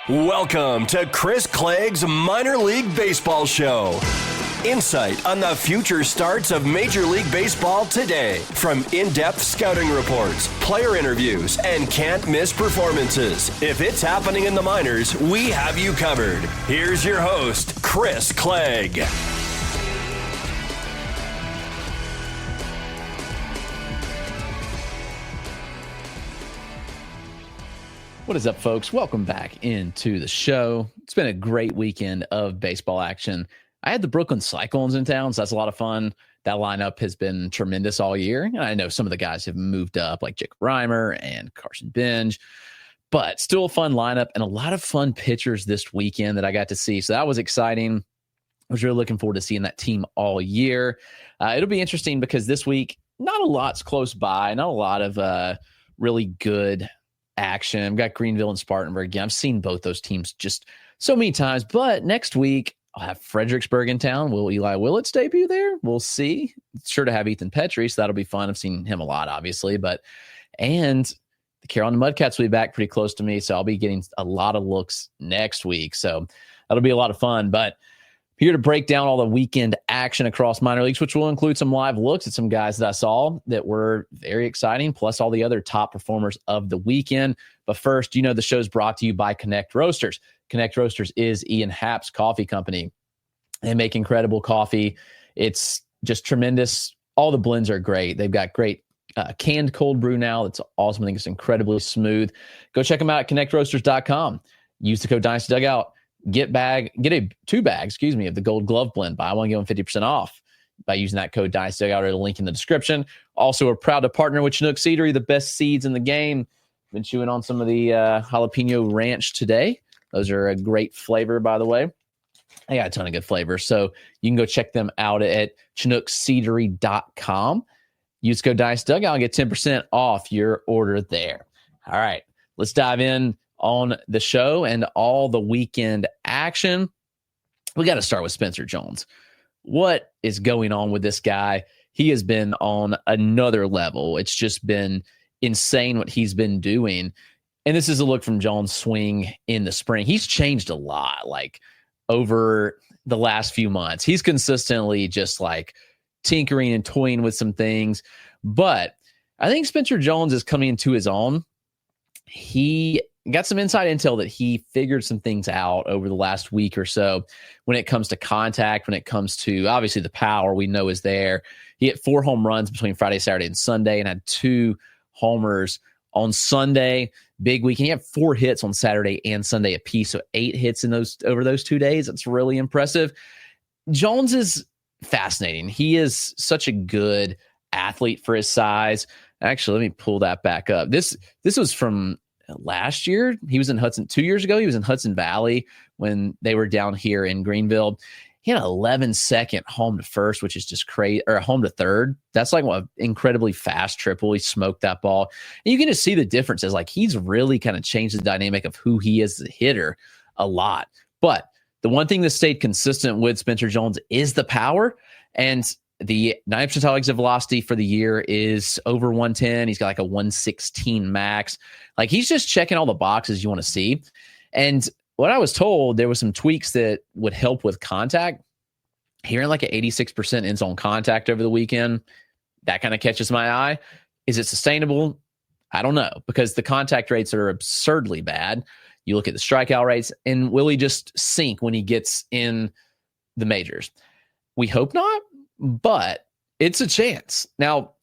Welcome to Chris Clegg's Minor League Baseball Show. Insight on the future starts of Major League Baseball today. From in-depth scouting reports, player interviews, and can't-miss performances. If it's happening in the minors, we have you covered. Here's your host, Chris Clegg. What is up, folks? Welcome back into the show. It's been a great weekend of baseball action. I had the Brooklyn Cyclones in town, so that's a lot of fun. That lineup has been tremendous all year. And I know some of the guys have moved up, like Jake Reimer and Carson Benj, but still a fun lineup and a lot of fun pitchers this weekend that I got to see. So that was exciting. I was really looking forward to seeing that team all year. It'll be interesting because this week, not a lot's close by, not a lot of really good action. I've got Greenville and Spartanburg again. I've seen both those teams just so many times, but next week I'll have Fredericksburg in town. Will Eli Willits debut there? We'll see. It's sure to have Ethan Petrie, so that'll be fun. I've seen him a lot, obviously, and the Carolina Mudcats will be back pretty close to me, so I'll be getting a lot of looks next week. So that'll be a lot of fun, but here to break down all the weekend action across minor leagues, which will include some live looks at some guys that I saw that were very exciting, plus all the other top performers of the weekend. But first, the show's brought to you by Connect Roasters. Connect Roasters is Ian Happ's coffee company. They make incredible coffee. It's just tremendous. All the blends are great. They've got great canned cold brew now. That's awesome. I think it's incredibly smooth. Go check them out at connectroasters.com. Use the code Dynasty Dugout. Get two bags, of the Gold Glove Blend. Buy one, get one 50% off by using that code Dynasty Dugout or the link in the description. Also, we're proud to partner with Chinook Seedery, the best seeds in the game. Been chewing on some of the jalapeno ranch today. Those are a great flavor, by the way. I got a ton of good flavors. So you can go check them out at chinookseedery.com. Use code Dynasty Dugout and get 10% off your order there. All right, let's dive in on the show and all the weekend action. We got to start with Spencer Jones. What is going on with this guy? He has been on another level. It's just been insane what he's been doing. And this is a look from Jones' swing in the spring. He's changed a lot, over the last few months. He's consistently just tinkering and toying with some things. But I think Spencer Jones is coming into his own. He got some inside intel that he figured some things out over the last week or so when it comes to contact, when it comes to, obviously, the power we know is there. He hit 4 home runs between Friday, Saturday, and Sunday and had 2 homers on Sunday. Big weekend. He had 4 hits on Saturday and Sunday apiece, so 8 hits over those 2 days. That's really impressive. Jones is fascinating. He is such a good athlete for his size. Actually, let me pull that back up. This was from last year. He was in Hudson 2 years ago. He was in Hudson Valley when they were down here in Greenville. He had an 11-second home to first, which is just crazy, or home to third. That's an incredibly fast triple. He smoked that ball. And you can just see the differences. He's really kind of changed the dynamic of who he is as a hitter a lot. But the one thing that stayed consistent with Spencer Jones is the power. And the 9th percentile exit velocity for the year is over 110. He's got a 116 max. He's just checking all the boxes you want to see. And what I was told, there was some tweaks that would help with contact. Hearing an 86% end zone contact over the weekend, that kind of catches my eye. Is it sustainable? I don't know, because the contact rates are absurdly bad. You look at the strikeout rates, and will he just sink when he gets in the majors? We hope not, but it's a chance. Now,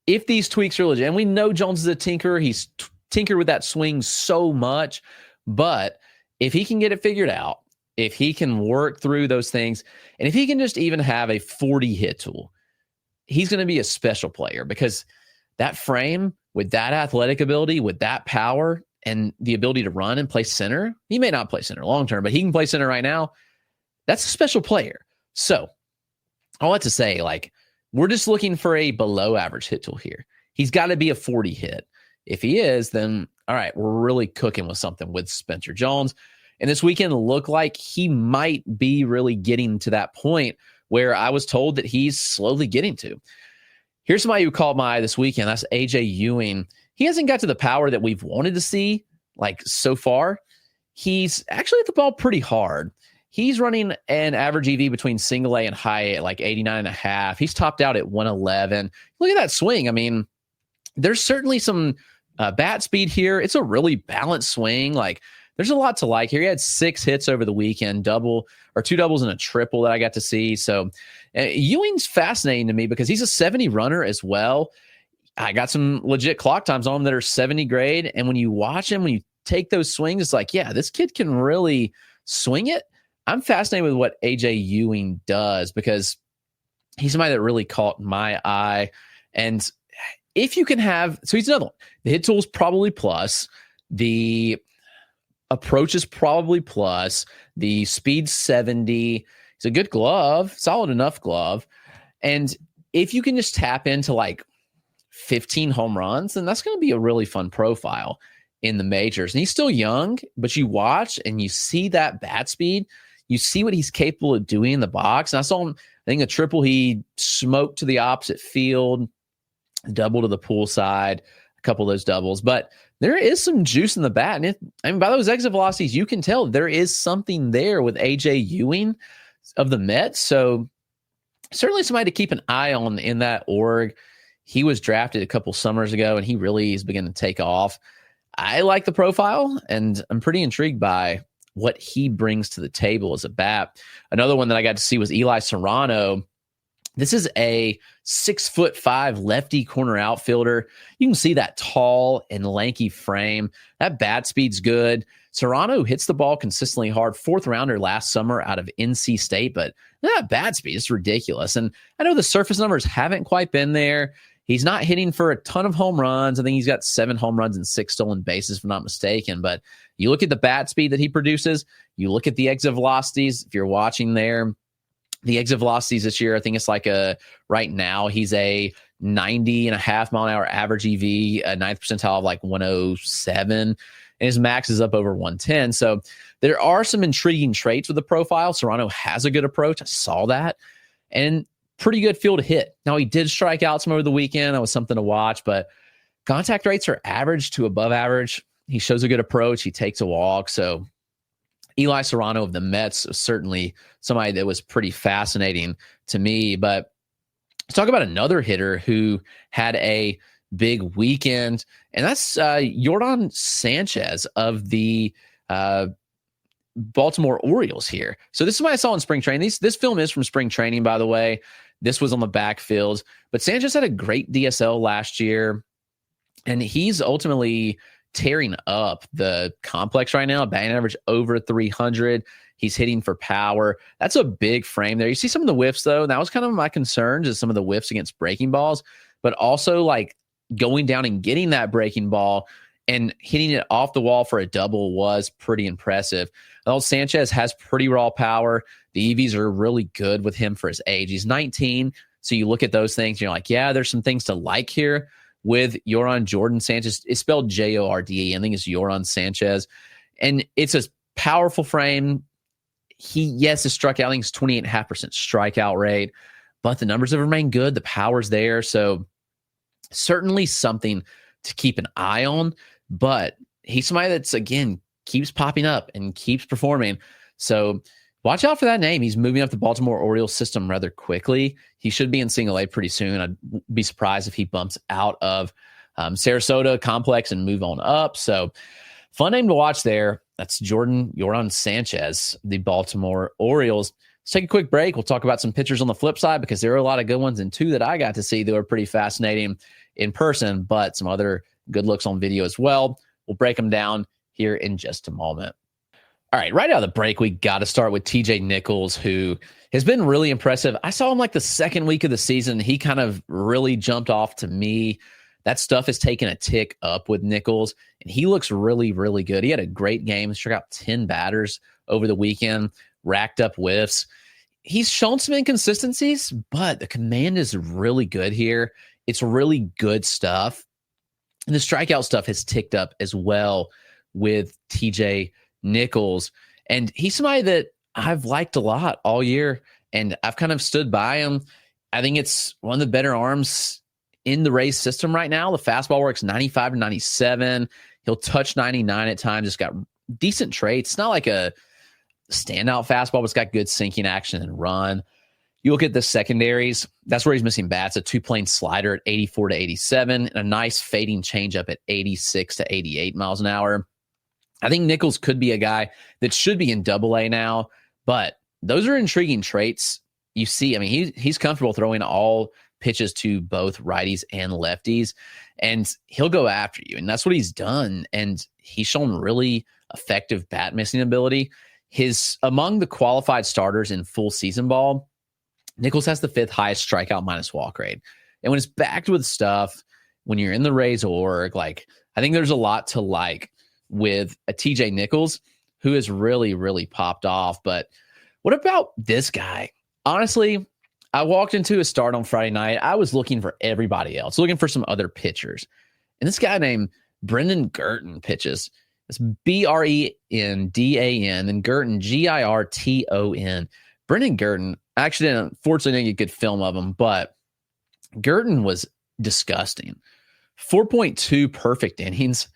if these tweaks are legit, and we know Jones is a tinkerer, he's tinkered with that swing so much, but if he can get it figured out, if he can work through those things, and if he can just even have a 40 hit tool, he's going to be a special player, because that frame with that athletic ability, with that power and the ability to run and play center, he may not play center long-term, but he can play center right now. That's a special player. So all that to say, we're just looking for a below average hit tool here. He's got to be a 40 hit. If he is, then all right, we're really cooking with something with Spencer Jones. And this weekend looked like he might be really getting to that point where I was told that he's slowly getting to. Here's somebody who caught my eye this weekend. That's AJ Ewing. He hasn't got to the power that we've wanted to see, so far. he's actually hit the ball pretty hard. He's running an average EV between single A and high A at like 89.5. He's topped out at 111. Look at that swing. I mean, there's certainly some bat speed here. It's a really balanced swing. Like, there's a lot to like here. He had 6 hits over the weekend, 2 doubles and a triple that I got to see. So Ewing's fascinating to me because he's a 70 runner as well. I got some legit clock times on him that are 70 grade. And when you watch him, when you take those swings, it's like, yeah, this kid can really swing it. I'm fascinated with what AJ Ewing does because he's somebody that really caught my eye. And if you can have, so he's another one. The hit tool is probably plus. The approach is probably plus. The speed 70. He's a good glove, solid enough glove. And if you can just tap into like 15 home runs, then that's going to be a really fun profile in the majors. And he's still young, but you watch and you see that bat speed. You see what he's capable of doing in the box. And I saw him, I think a triple, he smoked to the opposite field, double to the pool side, a couple of those doubles. But there is some juice in the bat. And by those exit velocities, you can tell there is something there with AJ Ewing of the Mets. So certainly somebody to keep an eye on in that org. He was drafted a couple summers ago, and he really is beginning to take off. I like the profile, and I'm pretty intrigued by what he brings to the table as a bat. Another one that I got to see was Eli Serrano. This is a 6'5" lefty corner outfielder. You can see that tall and lanky frame. That bat speed's good. Serrano hits the ball consistently hard. 4th rounder last summer out of NC State, but that bat speed is ridiculous. And I know the surface numbers haven't quite been there. He's not hitting for a ton of home runs. I think he's got 7 home runs and 6 stolen bases, if I'm not mistaken. But you look at the bat speed that he produces, you look at the exit velocities. If you're watching there, the exit velocities this year, I think it's like right now, he's a 90.5 mile an hour average EV, a 9th percentile of like 107, and his max is up over 110. So there are some intriguing traits with the profile. Serrano has a good approach. I saw that. And pretty good feel to hit. Now, he did strike out some over the weekend. That was something to watch, but contact rates are average to above average. He shows a good approach. He takes a walk. So Eli Serrano of the Mets is certainly somebody that was pretty fascinating to me. But let's talk about another hitter who had a big weekend, and that's Yordan Sanchez of the Baltimore Orioles here. So this is what I saw in spring training. This film is from spring training, by the way. This was on the backfields, but Sanchez had a great DSL last year, and he's ultimately tearing up the complex right now. Batting average over 300. He's hitting for power. That's a big frame there. You see some of the whiffs, though. And that was kind of my concerns, is some of the whiffs against breaking balls, but also like going down and getting that breaking ball and hitting it off the wall for a double was pretty impressive. Well, Sanchez has pretty raw power. The EVs are really good with him for his age. He's 19, so you look at those things, and you're like, yeah, there's some things to like here with Jordan Sanchez. It's spelled Jorde. I think it's Yordan Sanchez. And it's a powerful frame. Yes, is struck out. I think it's 28.5% strikeout rate, but the numbers have remained good. The power's there. So certainly something to keep an eye on. But he's somebody that's, again, keeps popping up and keeps performing. So watch out for that name. He's moving up the Baltimore Orioles system rather quickly. He should be in single A pretty soon. I'd be surprised if he bumps out of Sarasota complex and move on up. So fun name to watch there. That's Yordan Sanchez, the Baltimore Orioles. Let's take a quick break. We'll talk about some pitchers on the flip side, because there are a lot of good ones, and 2 that I got to see that were pretty fascinating in person, but some other good looks on video as well. We'll break them down here in just a moment. All right, right out of the break, we got to start with TJ Nichols, who has been really impressive. I saw him like the second week of the season. He kind of really jumped off to me. That stuff has taken a tick up with Nichols, and he looks really, really good. He had a great game, struck out 10 batters over the weekend, racked up whiffs. He's shown some inconsistencies, but the command is really good here. It's really good stuff. And the strikeout stuff has ticked up as well with TJ Nichols. And he's somebody that I've liked a lot all year, and I've kind of stood by him. I think it's one of the better arms in the Rays system right now. The fastball works 95 to 97. He'll touch 99 at times. Just got decent traits. It's not like a standout fastball, but it's got good sinking action and run. You look at the secondaries, that's where he's missing bats. A two-plane slider at 84 to 87, and a nice fading changeup at 86 to 88 miles an hour. I think Nichols could be a guy that should be in Double-A now, but those are intriguing traits. You see, I mean, he's comfortable throwing all pitches to both righties and lefties, and he'll go after you, and that's what he's done, and he's shown really effective bat missing ability. Among the qualified starters in full season ball, Nichols has the 5th highest strikeout minus walk rate. And when it's backed with stuff, when you're in the Rays org, like, I think there's a lot to like with a TJ Nichols, who has really, really popped off. But what about this guy? Honestly, I walked into a start on Friday night. I was looking for everybody else, looking for some other pitchers. And this guy named Brendan Girton pitches. It's Brendan, and Girton, Girton. Brendan Girton, I actually unfortunately didn't get good film of him, but Girton was disgusting. 4.2 perfect innings.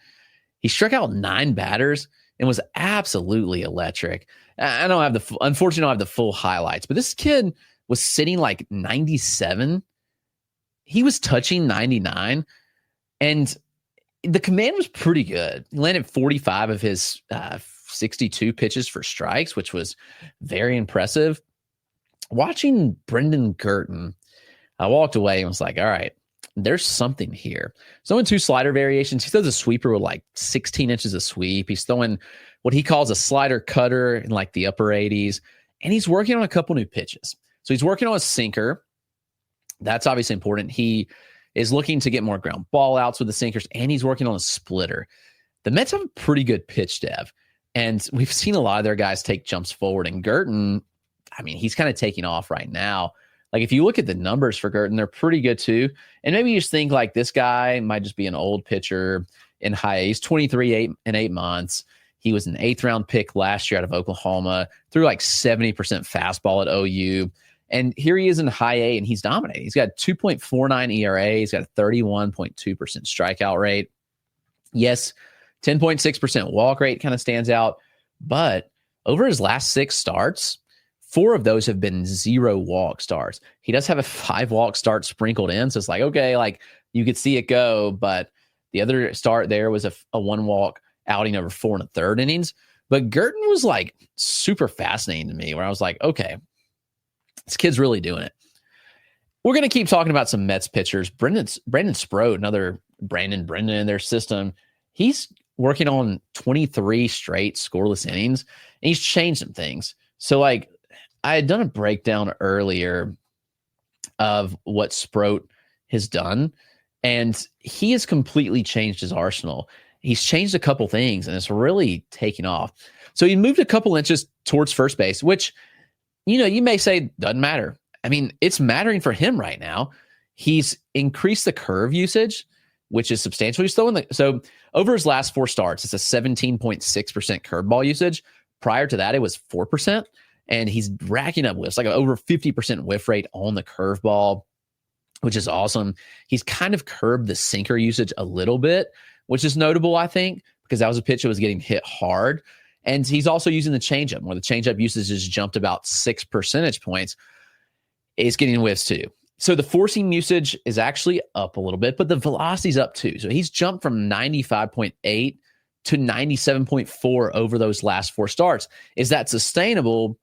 He struck out 9 batters and was absolutely electric. Unfortunately, I don't have the full highlights, but this kid was sitting like 97. He was touching 99, and the command was pretty good. He landed 45 of his 62 pitches for strikes, which was very impressive. Watching Brendan Girton, I walked away and was like, all right, there's something here. So in 2 slider variations, he throws a sweeper with like 16 inches of sweep. He's throwing what he calls a slider cutter in like the upper 80s, and he's working on a couple new pitches. So he's working on a sinker. That's obviously important. He is looking to get more ground ball outs with the sinkers, and he's working on a splitter. The Mets have a pretty good pitch dev, and we've seen a lot of their guys take jumps forward. And Girton, I mean, he's kind of taking off right now. Like, if you look at the numbers for Girton, they're pretty good too. And maybe you just think like this guy might just be an old pitcher in high A. He's 23 in 8 months. He was an 8th round pick last year out of Oklahoma, threw like 70% fastball at OU. And here he is in high A, and he's dominating. He's got 2.49 ERA. He's got a 31.2% strikeout rate. Yes, 10.6% walk rate kind of stands out. But over his last 6 starts, 4 of those have been 0 walk starts. He does have a 5 walk start sprinkled in. So it's like, okay, like you could see it go. But the other start there was a 1 walk outing over 4 1/3 innings. But Girton was like super fascinating to me, where I was like, okay, this kid's really doing it. We're going to keep talking about some Mets pitchers. Brandon Sproat, another Brendan in their system. He's working on 23 straight scoreless innings, and he's changed some things. So, like, I had done a breakdown earlier of what Sproat has done, and he has completely changed his arsenal. He's changed a couple things, and it's really taken off. So he moved a couple inches towards first base, which, you know, you may say doesn't matter. I mean, it's mattering for him right now. He's increased the curve usage, which is substantial. So over his last 4 starts, it's a 17.6% curveball usage. Prior to that, it was 4%. And he's racking up whiffs, like over 50% whiff rate on the curveball, which is awesome. He's kind of curbed the sinker usage a little bit, which is notable, I think, because that was a pitch that was getting hit hard. And he's also using the changeup, where the changeup usage has jumped about 6 percentage points. It's getting whiffs too. So the forcing usage is actually up a little bit, but the velocity's up too. So he's jumped from 95.8 to 97.4 over those last 4 starts. Is that sustainable?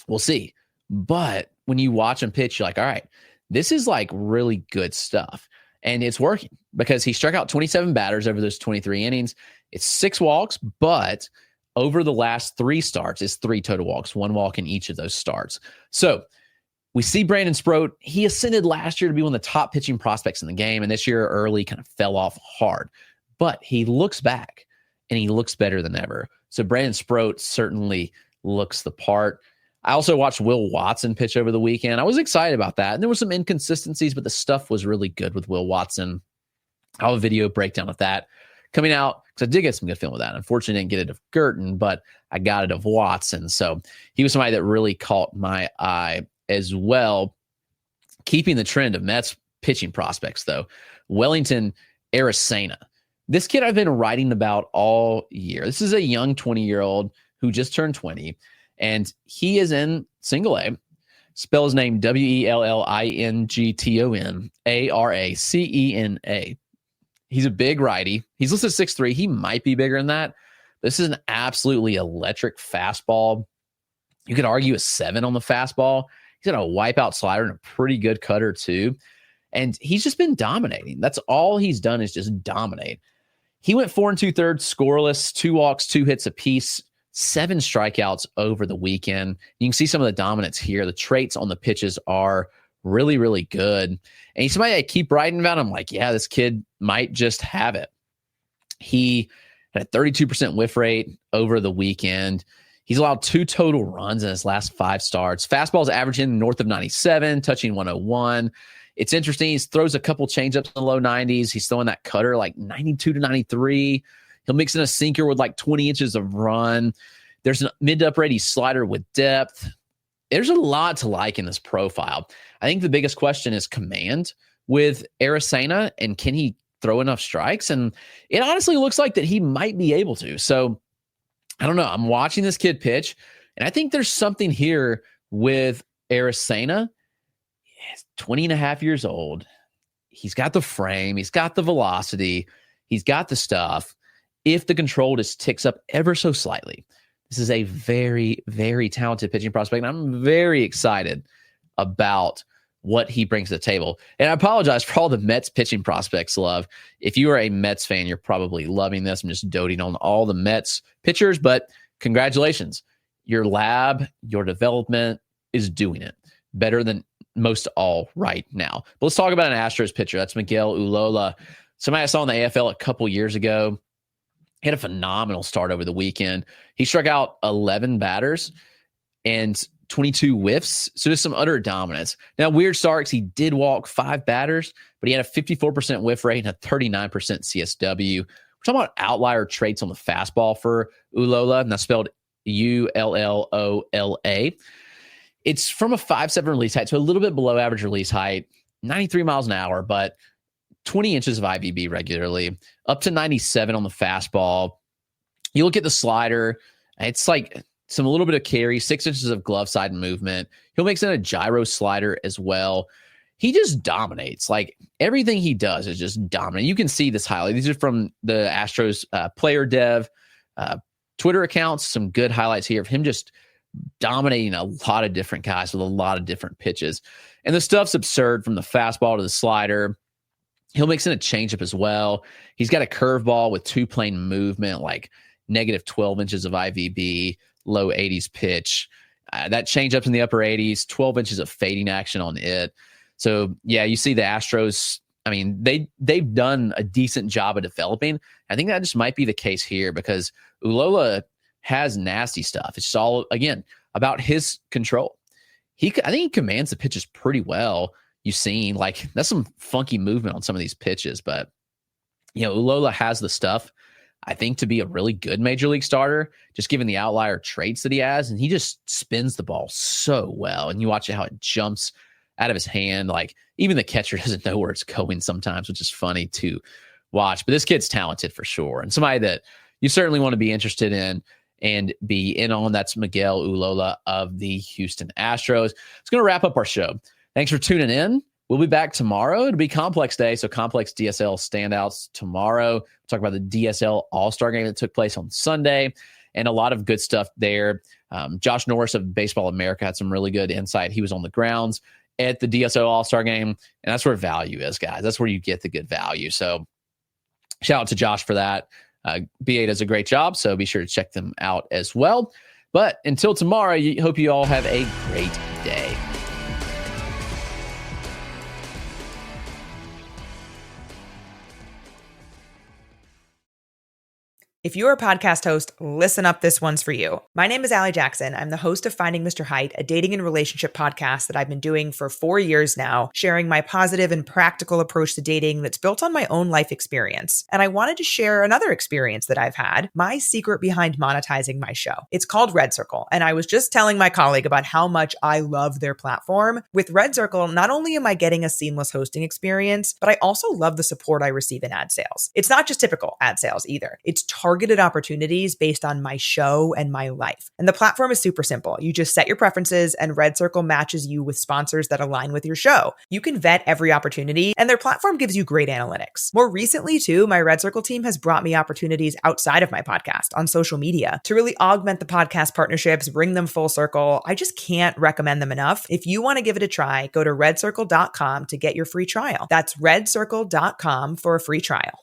We'll see. But when you watch him pitch, you're like, all right, this is like really good stuff. And it's working, because he struck out 27 batters over those 23 innings. It's 6 walks, but over the last 3 starts, it's 3 total walks, 1 walk in each of those starts. So we see Brandon Sproat. He ascended last year to be one of the top pitching prospects in the game, and this year early kind of fell off hard. But he looks back, and he looks better than ever. So Brandon Sproat certainly looks the part. I also watched Will Watson pitch over the weekend. I was excited about that. And there were some inconsistencies, but the stuff was really good with Will Watson. I'll have a video breakdown of that coming out, because I did get some good film with that. Unfortunately, I didn't get it of Girton, but I got it of Watson. So he was somebody that really caught my eye as well. Keeping the trend of Mets pitching prospects, though, Wellington Aracena. This kid I've been writing about all year. This is a young 20-year-old who just turned 20, and he is in single A. Spell his name Wellington Aracena. He's a big righty. He's listed 6'3". He might be bigger than that. This is an absolutely electric fastball. You could argue a 7 on the fastball. He's got a wipeout slider and a pretty good cutter too. And he's just been dominating. That's all he's done is just dominate. He went 4 2/3 scoreless, 2 walks, 2 hits apiece, 7 strikeouts over the weekend. You can see some of the dominance here. The traits on the pitches are really, really good. And he's somebody I keep writing about. I'm like, yeah, this kid might just have it. He had a 32% whiff rate over the weekend. He's allowed 2 total runs in his last 5 starts. Fastball's averaging north of 97, touching 101. It's interesting. He throws a couple changeups in the low 90s. He's throwing that cutter like 92 to 93. He'll mix in a sinker with like 20 inches of run. There's a mid to upper 80 slider with depth. There's a lot to like in this profile. I think the biggest question is command with Aracena, and can he throw enough strikes? And it honestly looks like that he might be able to. So I don't know. I'm watching this kid pitch, and I think there's something here with Aracena. He's 20 and a half years old. He's got the frame. He's got the velocity. He's got the stuff. If the control just ticks up ever so slightly, this is a very, very talented pitching prospect. And I'm very excited about what he brings to the table. And I apologize for all the Mets pitching prospects love. If you are a Mets fan, you're probably loving this. I'm just doting on all the Mets pitchers, but congratulations. Your lab, your development is doing it better than most all right now. But let's talk about an Astros pitcher. That's Miguel Ullola. Somebody I saw in the AFL a couple years ago. He had a phenomenal start over the weekend. He struck out 11 batters and 22 whiffs. So just some utter dominance. Now, weird starts. He did walk 5 batters, but he had a 54% whiff rate and a 39% CSW. We're talking about outlier traits on the fastball for Ullola, and that's spelled Ullola. It's from a 5'7" release height, so a little bit below average release height, 93 miles an hour, but 20 inches of IVB regularly, up to 97 on the fastball. You look at the slider, it's like a little bit of carry, 6 inches of glove side movement. He'll mix in a gyro slider as well. He just dominates. Like everything he does is just dominant. You can see this highlight. These are from the Astros player dev Twitter accounts. Some good highlights here of him just dominating a lot of different guys with a lot of different pitches. And the stuff's absurd from the fastball to the slider. He'll mix in a changeup as well. He's got a curveball with 2-plane movement, like negative 12 inches of IVB, low 80s pitch. That changeup's in the upper 80s, 12 inches of fading action on it. So, yeah, you see the Astros, I mean, they've done a decent job of developing. I think that just might be the case here because Ullola has nasty stuff. It's just all, again, about his control. I think he commands the pitches pretty well. You've seen, like, that's some funky movement on some of these pitches. But, Ullola has the stuff, I think, to be a really good major league starter, just given the outlier traits that he has. And he just spins the ball so well. And you watch how it jumps out of his hand. Like, even the catcher doesn't know where it's going sometimes, which is funny to watch. But this kid's talented for sure. And somebody that you certainly want to be interested in and be in on. That's Miguel Ullola of the Houston Astros. It's going to wrap up our show. Thanks for tuning in. We'll be back tomorrow. It'll be Complex Day, so Complex DSL standouts tomorrow. We'll talk about the DSL All-Star game that took place on Sunday and a lot of good stuff there. Josh Norris of Baseball America had some really good insight. He was on the grounds at the DSL All-Star game, and that's where value is, guys. That's where you get the good value. So shout out to Josh for that. BA does a great job, so be sure to check them out as well. But until tomorrow, hope you all have a great day. If you're a podcast host, listen up, this one's for you. My name is Allie Jackson. I'm the host of Finding Mr. Height, a dating and relationship podcast that I've been doing for 4 years now, sharing my positive and practical approach to dating that's built on my own life experience. And I wanted to share another experience that I've had, my secret behind monetizing my show. It's called Red Circle, and I was just telling my colleague about how much I love their platform. With Red Circle, not only am I getting a seamless hosting experience, but I also love the support I receive in ad sales. It's not just typical ad sales either. It's targeted opportunities based on my show and my life. And the platform is super simple. You just set your preferences and Red Circle matches you with sponsors that align with your show. You can vet every opportunity and their platform gives you great analytics. More recently too, my Red Circle team has brought me opportunities outside of my podcast on social media to really augment the podcast partnerships, bring them full circle. I just can't recommend them enough. If you want to give it a try, go to redcircle.com to get your free trial. That's redcircle.com for a free trial.